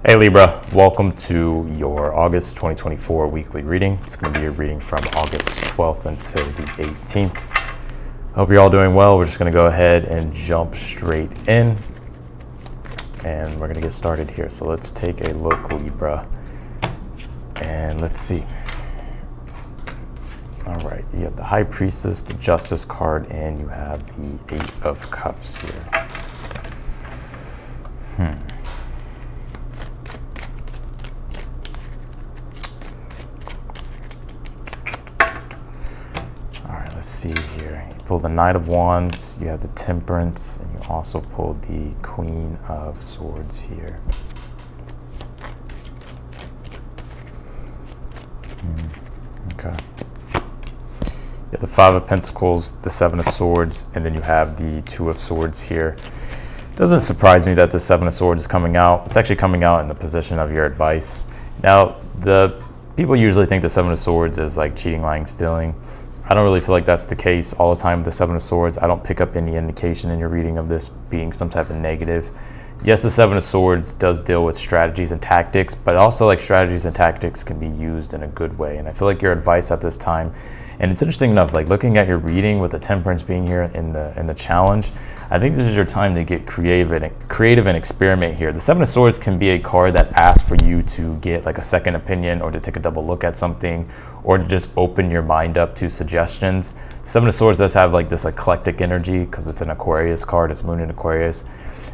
Hey Libra, welcome to your August 2024 weekly reading. It's going to be a reading from August 12th until the 18th. Hope you're all doing well. We're just going to go ahead and jump straight in. And we're going to get started here. So let's take a look, Libra. And let's see. All right, you have the High Priestess, the Justice card, and you have the Eight of Cups here. Let's see here. You pulled the Knight of Wands, you have the Temperance, and you also pulled the Queen of Swords here. Okay. You have the Five of Pentacles, the Seven of Swords, and then you have the Two of Swords here. It doesn't surprise me that the Seven of Swords is coming out. It's actually coming out in the position of your advice. Now, the people usually think the Seven of Swords is like cheating, lying, stealing. I don't really feel like that's the case all the time with the Seven of Swords. I don't pick up any indication in your reading of this being some type of negative. Yes, the Seven of Swords does deal with strategies and tactics, but also like strategies and tactics can be used in a good way. And I feel like your advice at this time, and it's interesting enough, like looking at your reading with the Temperance being here in the challenge, I think this is your time to get creative and experiment here. The Seven of Swords can be a card that asks for you to get like a second opinion or to take a double look at something or to just open your mind up to suggestions. Seven of Swords does have like this eclectic energy because it's an Aquarius card, it's Moon in Aquarius.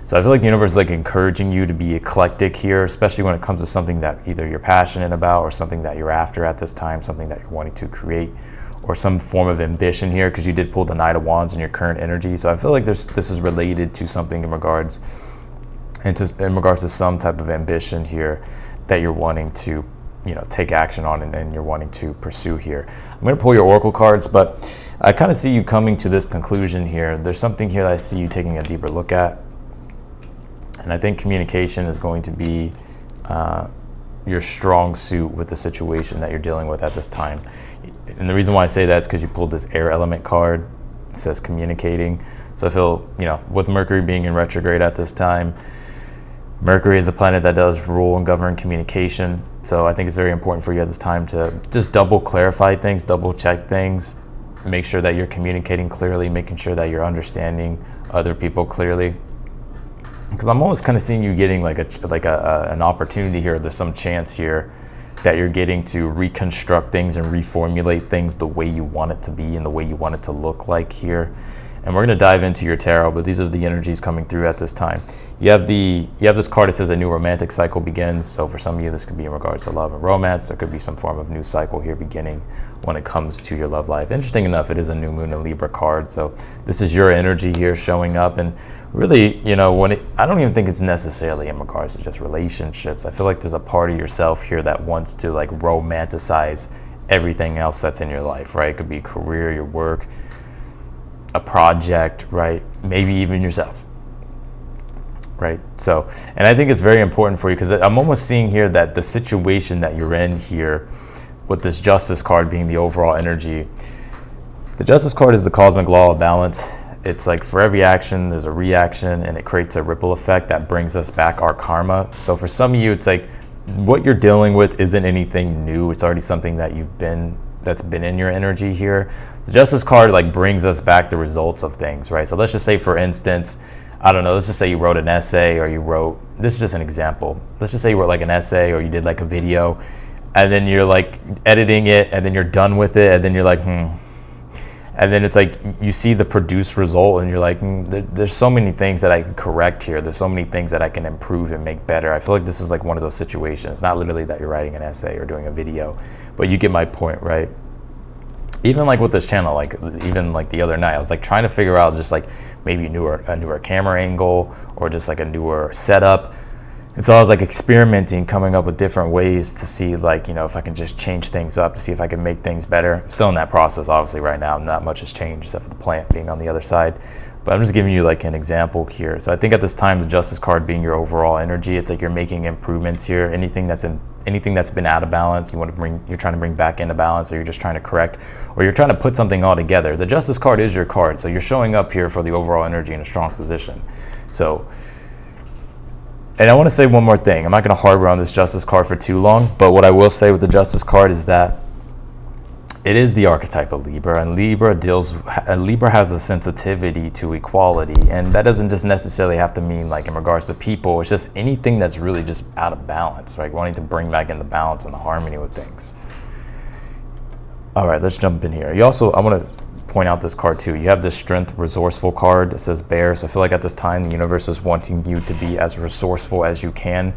So I feel like the universe is like encouraging you to be eclectic here, especially when it comes to something that either you're passionate about or something that you're after at this time, something that you're wanting to create, or some form of ambition here, because you did pull the Knight of Wands in your current energy. So I feel like this is related to something in regards to some type of ambition here that you're wanting to, take action on and you're wanting to pursue here. I'm going to pull your Oracle cards, but I kind of see you coming to this conclusion here. There's something here that I see you taking a deeper look at. And I think communication is going to be your strong suit with the situation that you're dealing with at this time. And the reason why I say that is because you pulled this air element card. It says communicating. So I feel, with Mercury being in retrograde at this time, Mercury is a planet that does rule and govern communication. So I think it's very important for you at this time to just double clarify things, double check things, make sure that you're communicating clearly, making sure that you're understanding other people clearly. Because I'm almost kind of seeing you getting like an opportunity here. There's some chance here that you're getting to reconstruct things and reformulate things the way you want it to be and the way you want it to look like here. And we're going to dive into your tarot, but these are the energies coming through at this time. You have this card that says a new romantic cycle begins. So for some of you, this could be in regards to love and romance. There could be some form of new cycle here beginning when it comes to your love life. Interesting enough, it is a new moon in Libra card. So this is your energy here showing up. And really, I don't even think it's necessarily in regards to just relationships. I feel like there's a part of yourself here that wants to like romanticize everything else that's in your life, right? It could be career, your work, a project, right? Maybe even yourself, right? So, and I think it's very important for you because I'm almost seeing here that the situation that you're in here with this Justice card being the overall energy, the Justice card is the cosmic law of balance. It's like for every action, there's a reaction and it creates a ripple effect that brings us back our karma. So for some of you, it's like what you're dealing with isn't anything new. It's already something that that's been in your energy here. The Justice card like brings us back the results of things, right? So let's just say, for instance, I don't know, let's just say you wrote an essay or this is just an example. Let's just say you wrote like an essay or you did like a video and then you're like editing it and then you're done with it and then you're like, And then it's like you see the produced result and you're like, there's so many things that I can correct here. There's so many things that I can improve and make better. I feel like this is like one of those situations, not literally that you're writing an essay or doing a video, but you get my point, right? Even like with this channel, like even like the other night, I was like trying to figure out just like maybe a newer camera angle or just like a newer setup. And so I was like experimenting, coming up with different ways to see like, if I can just change things up, to see if I can make things better. I'm still in that process, obviously, right now. Not much has changed except for the plant being on the other side. But I'm just giving you like an example here. So I think at this time, the Justice card being your overall energy, it's like you're making improvements here. Anything that's been out of balance, you're trying to bring back into balance, or you're just trying to correct, or you're trying to put something all together. The Justice card is your card. So you're showing up here for the overall energy in a strong position. So And I want to say one more thing. I'm not going to harbor on this Justice card for too long, but what I will say with the Justice card is that it is the archetype of Libra, and Libra has a sensitivity to equality, and that doesn't just necessarily have to mean like in regards to people. It's just anything that's really just out of balance, right? Wanting to bring back in the balance and the harmony with things. All right, let's jump in here. I want to point out this card too. You have this Strength Resourceful card. It says Bear. So I feel like at this time, the universe is wanting you to be as resourceful as you can.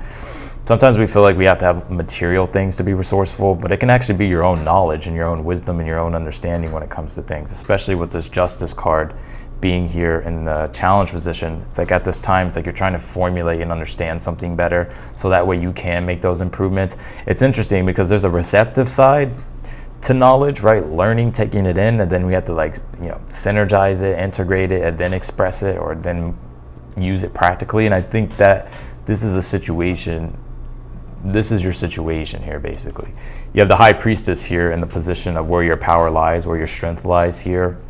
Sometimes we feel like we have to have material things to be resourceful, but it can actually be your own knowledge and your own wisdom and your own understanding when it comes to things, especially with this Justice card being here in the challenge position. It's like at this time, it's like you're trying to formulate and understand something better so that way you can make those improvements. It's interesting because there's a receptive side to knowledge, right? Learning, taking it in, and then we have to like, synergize it, integrate it, and then express it, or then use it practically. And I think that this is your situation here, basically. You have the High Priestess here in the position of where your power lies, where your strength lies here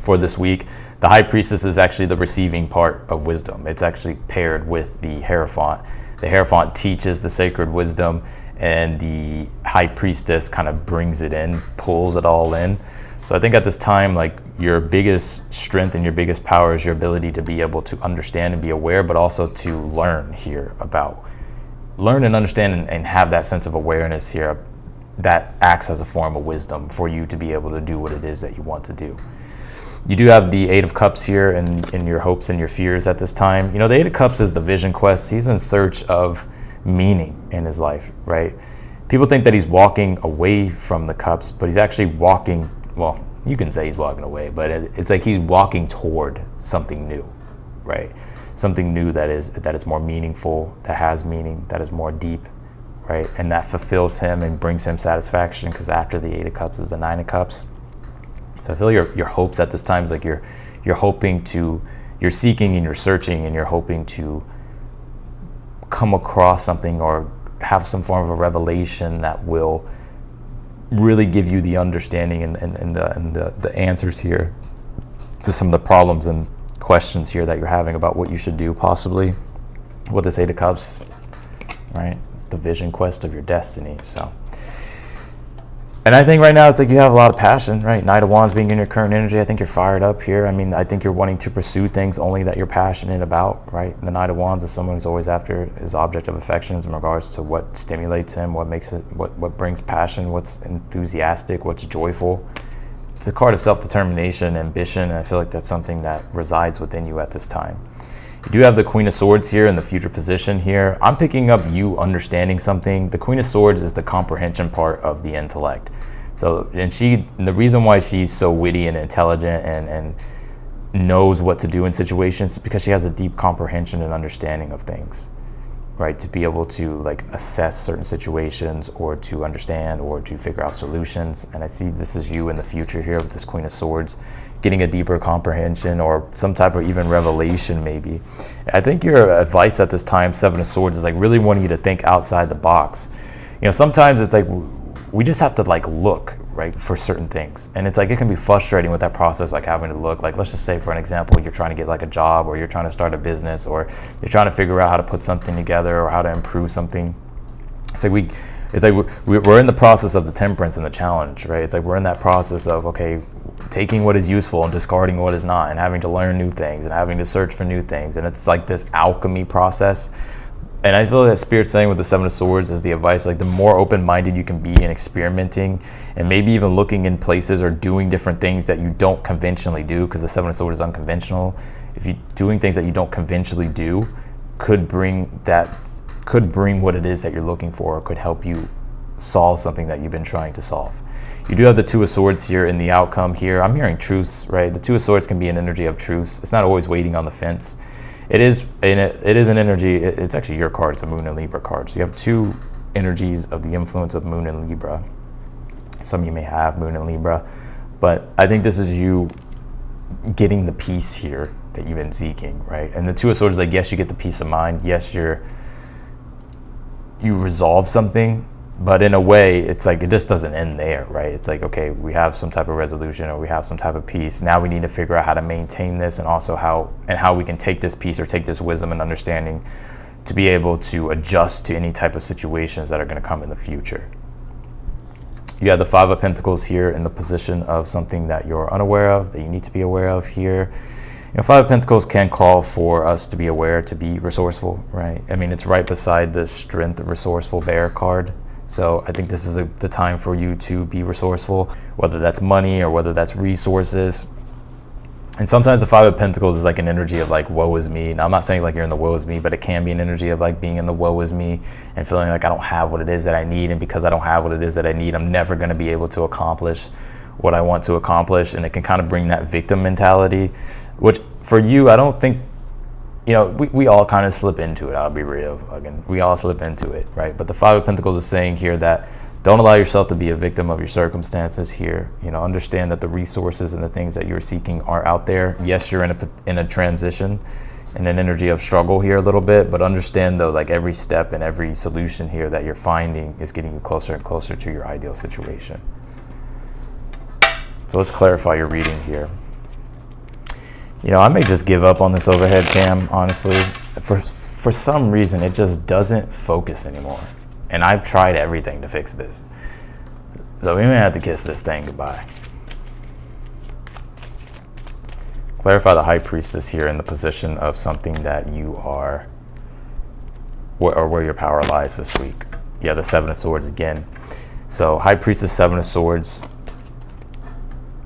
for this week. The High Priestess is actually the receiving part of wisdom. It's actually paired with the Hierophant. The Hierophant teaches the sacred wisdom, and the High Priestess kind of brings it in, pulls it all in. So I think at this time, like, your biggest strength and your biggest power is your ability to be able to understand and be aware, but also to learn and understand and have that sense of awareness here that acts as a form of wisdom for you to be able to do what it is that you want to do. You do have the Eight of Cups here in your hopes and your fears at this time. The Eight of Cups is the vision quest. He's in search of meaning in his life, right? People think that he's walking away from the cups, but he's actually walking, well, you can say he's walking away, but it's like he's walking toward something new, right? Something new that is more meaningful, that has meaning, that is more deep, right? And that fulfills him and brings him satisfaction, because after the Eight of Cups is the Nine of Cups. So I feel your hopes at this time is like you're seeking and you're searching and you're hoping to come across something or have some form of a revelation that will really give you the understanding and the answers here to some of the problems and questions here that you're having about what you should do possibly with this Eight of Cups, right? It's the vision quest of your destiny. So, and I think right now it's like you have a lot of passion, right? Knight of Wands being in your current energy, I think you're fired up here. I mean, I think you're wanting to pursue things only that you're passionate about, right? The Knight of Wands is someone who's always after his object of affections in regards to what stimulates him, what makes it, what brings passion, what's enthusiastic, what's joyful. It's a card of self-determination, ambition, and I feel like that's something that resides within you at this time. You do have the Queen of Swords here in the future position here. I'm picking up you understanding something. The Queen of Swords is the comprehension part of the intellect. So, and the reason why she's so witty and intelligent and knows what to do in situations is because she has a deep comprehension and understanding of things, right? To be able to like assess certain situations or to understand or to figure out solutions. And I see this is you in the future here with this Queen of Swords, getting a deeper comprehension or some type of even revelation maybe. I think your advice at this time, Seven of Swords, is like really wanting you to think outside the box. Sometimes it's like we just have to like look, right, for certain things. And it's like it can be frustrating with that process, like having to look. Like, let's just say, for an example, you're trying to get like a job, or you're trying to start a business, or you're trying to figure out how to put something together or how to improve something. It's like we're in the process of the temperance and the challenge, right? It's like we're in that process of, okay, taking what is useful and discarding what is not, and having to learn new things and having to search for new things. And it's like this alchemy process. And I feel that Spirit's saying with the Seven of Swords is the advice, like the more open-minded you can be in experimenting and maybe even looking in places or doing different things that you don't conventionally do, because the Seven of Swords is unconventional. If you're doing things that you don't conventionally do, could bring what it is that you're looking for, or could help you solve something that you've been trying to solve. You do have the Two of Swords here in the outcome here. I'm hearing truce, right? The Two of Swords can be an energy of truce. It's not always waiting on the fence. It is an energy. It's actually your card. It's a Moon and Libra card. So you have two energies of the influence of Moon and Libra. Some of you may have Moon and Libra, but I think this is you getting the peace here that you've been seeking, right? And the Two of Swords is like, yes, you get the peace of mind. Yes, you resolve something, but in a way, it's like it just doesn't end there, right? It's like, okay, we have some type of resolution or we have some type of peace. Now we need to figure out how to maintain this, and also how we can take this peace or take this wisdom and understanding to be able to adjust to any type of situations that are going to come in the future. You have the Five of Pentacles here in the position of something that you're unaware of, that you need to be aware of here. You know, Five of Pentacles can call for us to be aware, to be resourceful, right? I mean, it's right beside the Strength of Resourceful Bear card. So I think this is the time for you to be resourceful, whether that's money or whether that's resources. And sometimes the Five of Pentacles is like an energy of like, woe is me. Now, I'm not saying like you're in the woe is me, but it can be an energy of like being in the woe is me and feeling like I don't have what it is that I need. And because I don't have what it is that I need, I'm never going to be able to accomplish what I want to accomplish. And it can kind of bring that victim mentality, which for you, I don't think, you know, we all kind of slip into it. I'll be real. Again, we all slip into it, right? But the Five of Pentacles is saying here that don't allow yourself to be a victim of your circumstances here. You know, understand that the resources and the things that you're seeking are out there. Yes, you're in a transition, in an energy of struggle here a little bit, but understand though, like every step and every solution here that you're finding is getting you closer and closer to your ideal situation. So let's clarify your reading here. You know, I may just give up on this overhead cam, honestly. For some reason, it just doesn't focus anymore. And I've tried everything to fix this. So we may have to kiss this thing goodbye. Clarify the High Priestess here in the position of something that you are, or where your power lies this week. Yeah, the Seven of Swords again. So High Priestess, Seven of Swords.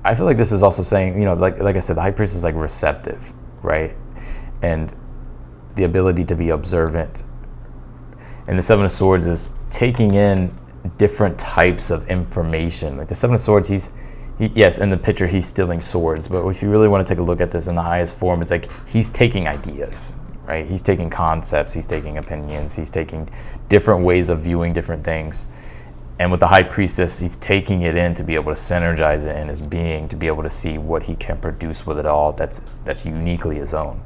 I feel like this is also saying, you know, like I said, the High Priestess is like receptive, right? And the ability to be observant. And the Seven of Swords is taking in different types of information. Like the Seven of Swords, yes, in the picture, he's stealing swords. But if you really want to take a look at this in the highest form, it's like he's taking ideas, right? He's taking concepts, he's taking opinions, he's taking different ways of viewing different things. And with the High Priestess, he's taking it in to be able to synergize it in his being, to be able to see what he can produce with it all that's uniquely his own.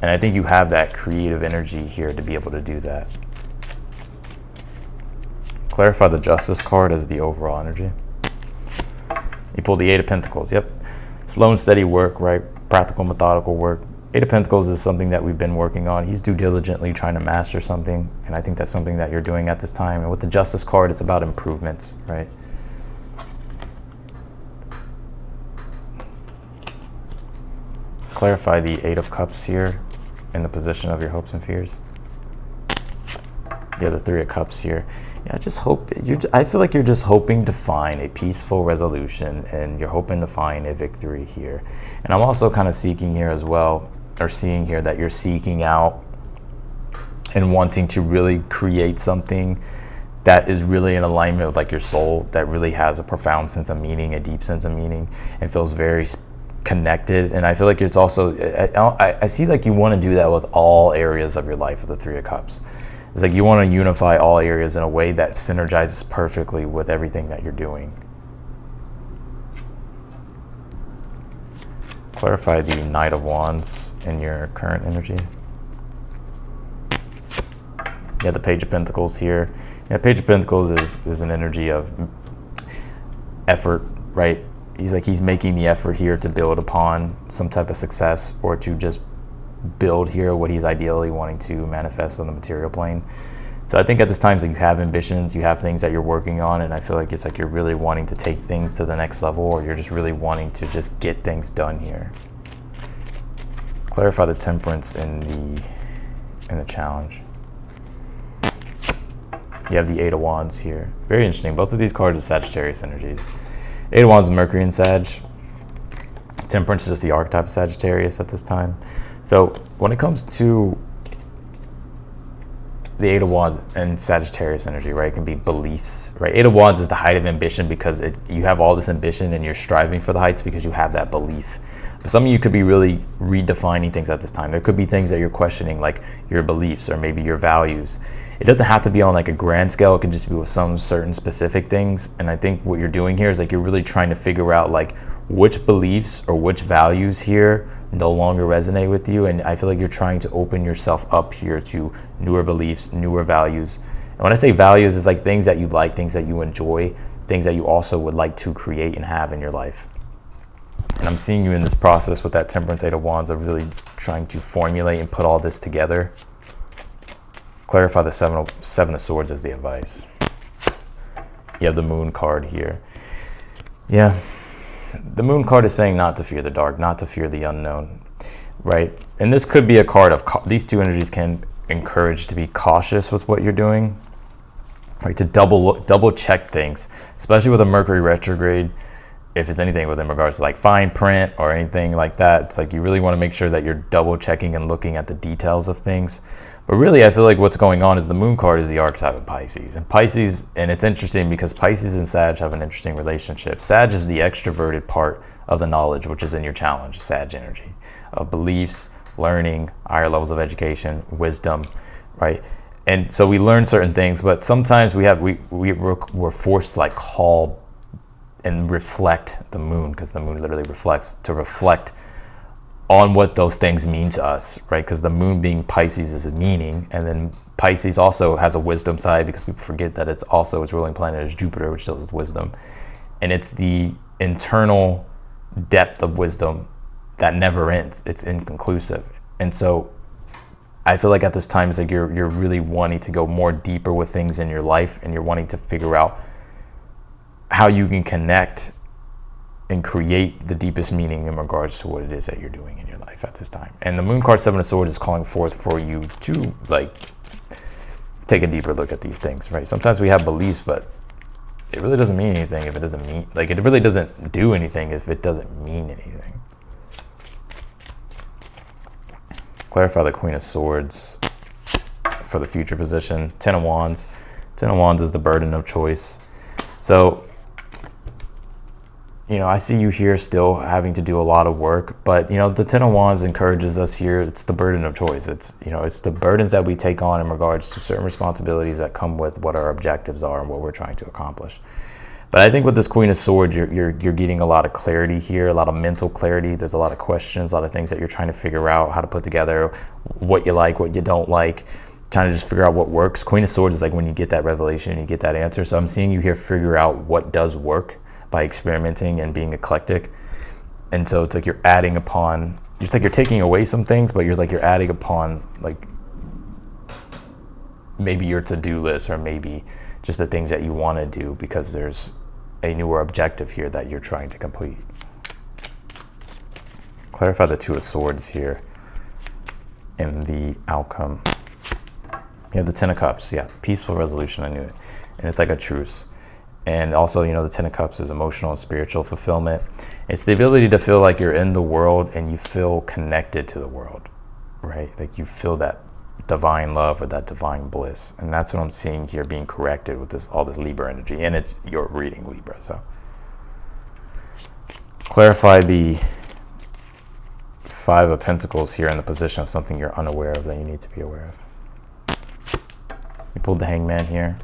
And I think you have that creative energy here to be able to do that. Clarify the Justice card as the overall energy. You pull the Eight of Pentacles. Yep. Slow and steady work, right? Practical, methodical work. Eight of Pentacles is something that we've been working on. He's diligently trying to master something. And I think that's something that you're doing at this time. And with the Justice card, it's about improvements, right? Clarify the Eight of Cups here in the position of your hopes and fears. Yeah, the Three of Cups here. Yeah, I feel like you're just hoping to find a peaceful resolution, and you're hoping to find a victory here. And I'm also kind of seeking here as well, or seeing here that you're seeking out and wanting to really create something that is really in alignment with like your soul, that really has a profound sense of meaning, a deep sense of meaning, and feels very connected. And I feel like it's also, I see like you want to do that with all areas of your life with the Three of Cups. It's like you want to unify all areas in a way that synergizes perfectly with everything that you're doing. Clarify the Knight of Wands in your current energy. Yeah, the Page of Pentacles here. Yeah, Page of Pentacles is an energy of effort, right? He's making the effort here to build upon some type of success, or to just build here what he's ideally wanting to manifest on the material plane. So I think at this time, like, you have ambitions, you have things that you're working on, and I feel like it's like you're really wanting to take things to the next level, or you're just really wanting to just get things done here. Clarify the Temperance in the challenge. You have the Eight of Wands here. Very interesting. Both of these cards are Sagittarius energies. Eight of Wands is Mercury and Sag. Temperance is just the archetype of Sagittarius at this time. So when it comes to the Eight of Wands and Sagittarius energy, right, it can be beliefs, right? Eight of Wands is the height of ambition, because you have all this ambition and you're striving for the heights because you have that belief. But some of you could be really redefining things at this time. There could be things that you're questioning, like your beliefs or maybe your values. It doesn't have to be on like a grand scale. It can just be with some certain specific things. And I think what you're doing here is like you're really trying to figure out like which beliefs or which values here no longer resonate with you. And I feel like you're trying to open yourself up here to newer beliefs, newer values. And when I say values, it's like things that you like, things that you enjoy, things that you also would like to create and have in your life. And I'm seeing you in this process with that Temperance, Eight of Wands, of really trying to formulate and put all this together. Clarify the seven of swords as the advice. You have the moon card here. Yeah, the moon card is saying not to fear the dark, not to fear the unknown, right? And this could be a card of, these two energies can encourage to be cautious with what you're doing, right? To double check things, especially with a Mercury retrograde. If it's anything within regards to like fine print or anything like that, it's like you really want to make sure that you're double checking and looking at the details of things. But really, I feel like what's going on is the moon card is the archetype of Pisces. And Pisces, and it's interesting because Pisces and Sag have an interesting relationship. Sag is the extroverted part of the knowledge, which is in your challenge, Sag energy, of beliefs, learning, higher levels of education, wisdom, right? And so we learn certain things, but sometimes we're forced to like call and reflect the moon, because the moon literally reflects, to reflect on what those things mean to us, right? Because the moon being Pisces is a meaning, and then Pisces also has a wisdom side, because people forget that its ruling planet is Jupiter, which deals with wisdom, and it's the internal depth of wisdom that never ends. It's inconclusive. And so I feel like at this time it's like you're really wanting to go more deeper with things in your life, and you're wanting to figure out how you can connect and create the deepest meaning in regards to what it is that you're doing in your life at this time. And the moon card, Seven of Swords, is calling forth for you to like take a deeper look at these things, right? Sometimes we have beliefs, but it really doesn't mean anything if it doesn't mean, like it really doesn't do anything if it doesn't mean anything. Clarify the Queen of Swords for the future position. Ten of Wands. Ten of Wands is the burden of choice. So, you know, I see you here still having to do a lot of work, but, you know, the Ten of Wands encourages us here. It's the burden of choice. It's, you know, it's the burdens that we take on in regards to certain responsibilities that come with what our objectives are and what we're trying to accomplish. But I think with this Queen of Swords, you're getting a lot of clarity here, a lot of mental clarity. There's a lot of questions, a lot of things that you're trying to figure out, how to put together, what you like, what you don't like, trying to just figure out what works. Queen of Swords is like when you get that revelation, you get that answer. So I'm seeing you here figure out what does work by experimenting and being eclectic. And so it's like you're adding upon, just like you're taking away some things, but you're adding upon like maybe your to-do list, or maybe just the things that you want to do because there's a newer objective here that you're trying to complete. Clarify the Two of Swords here in the outcome. You have the Ten of Cups. Yeah, peaceful resolution. I knew it. And it's like a truce. And also, you know, the Ten of Cups is emotional and spiritual fulfillment. It's the ability to feel like you're in the world and you feel connected to the world, right? Like you feel that divine love or that divine bliss. And that's what I'm seeing here being corrected with this, all this Libra energy. And it's your reading Libra. So clarify the Five of Pentacles here in the position of something you're unaware of that you need to be aware of. You pulled the Hangman here.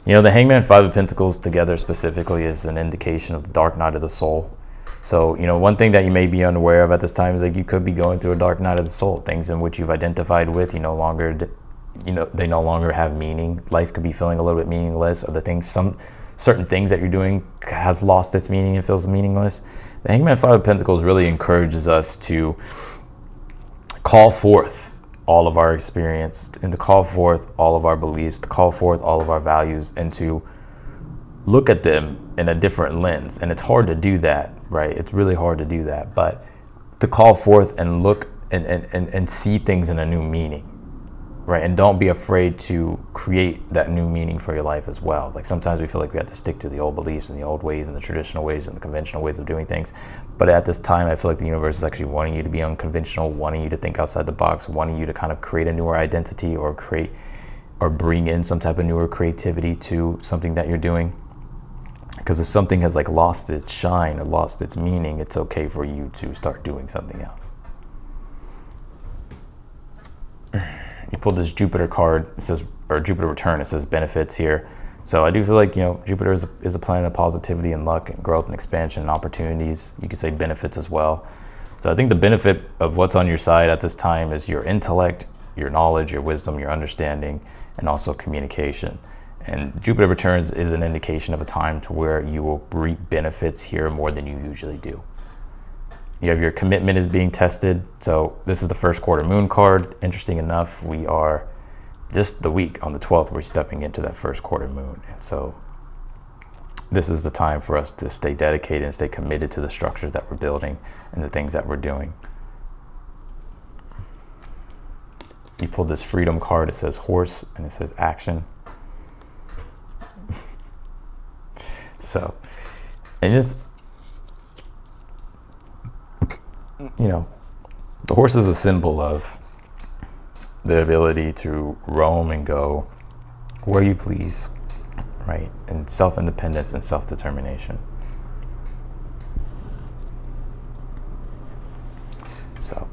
You know, the Hangman, Five of Pentacles together specifically is an indication of the dark night of the soul. So, you know, one thing that you may be unaware of at this time is like you could be going through a dark night of the soul. Things in which you've identified with, they no longer have meaning. Life could be feeling a little bit meaningless, or certain things that you're doing has lost its meaning and feels meaningless. The Hangman, Five of Pentacles really encourages us to call forth all of our experience, and to call forth all of our beliefs, to call forth all of our values, and to look at them in a different lens. And it's hard to do that, right? It's really hard to do that, but to call forth and look and see things in a new meaning, right? And don't be afraid to create that new meaning for your life as well. Like sometimes we feel like we have to stick to the old beliefs and the old ways and the traditional ways and the conventional ways of doing things. But at this time, I feel like the universe is actually wanting you to be unconventional, wanting you to think outside the box, wanting you to kind of create a newer identity, or bring in some type of newer creativity to something that you're doing. Because if something has like lost its shine or lost its meaning, it's okay for you to start doing something else. You pulled this Jupiter card, it says, or Jupiter return, it says benefits here. So I do feel like, you know, Jupiter is a planet of positivity and luck and growth and expansion and opportunities. You could say benefits as well. So I think the benefit of what's on your side at this time is your intellect, your knowledge, your wisdom, your understanding, and also communication. And Jupiter returns is an indication of a time to where you will reap benefits here more than you usually do. You have your commitment is being tested. So this is the first quarter moon card. Interesting enough, we are just the week on the 12th, we're stepping into that first quarter moon. And so this is the time for us to stay dedicated and stay committed to the structures that we're building and the things that we're doing. You pulled this freedom card. It says horse and it says action. So, and just, you know, the horse is a symbol of the ability to roam and go where you please, right? And self-independence and self-determination. So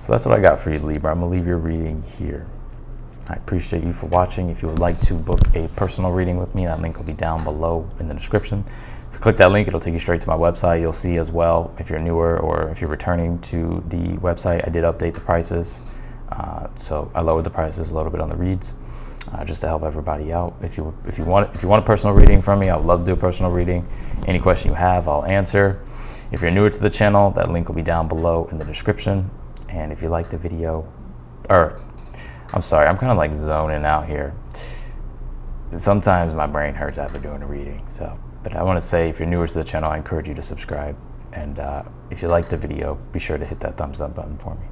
that's what I got for you, Libra. I'm gonna leave your reading here. I appreciate you for watching. If you would like to book a personal reading with me, that link will be down below in the description. If you click that link, it'll take you straight to my website. You'll see as well, if you're newer or if you're returning to the website, I did update the prices. So I lowered the prices a little bit on the reads, just to help everybody out. If you want a personal reading from me, I would love to do a personal reading. Any question you have, I'll answer. If you're newer to the channel, that link will be down below in the description. And if you like the video, I'm sorry, I'm kind of like zoning out here. Sometimes my brain hurts after doing a reading. But I want to say, if you're newer to the channel, I encourage you to subscribe. And if you like the video, be sure to hit that thumbs up button for me.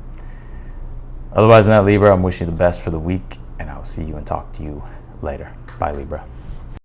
Otherwise than that, Libra, I'm wishing you the best for the week, and I'll see you and talk to you later. Bye, Libra.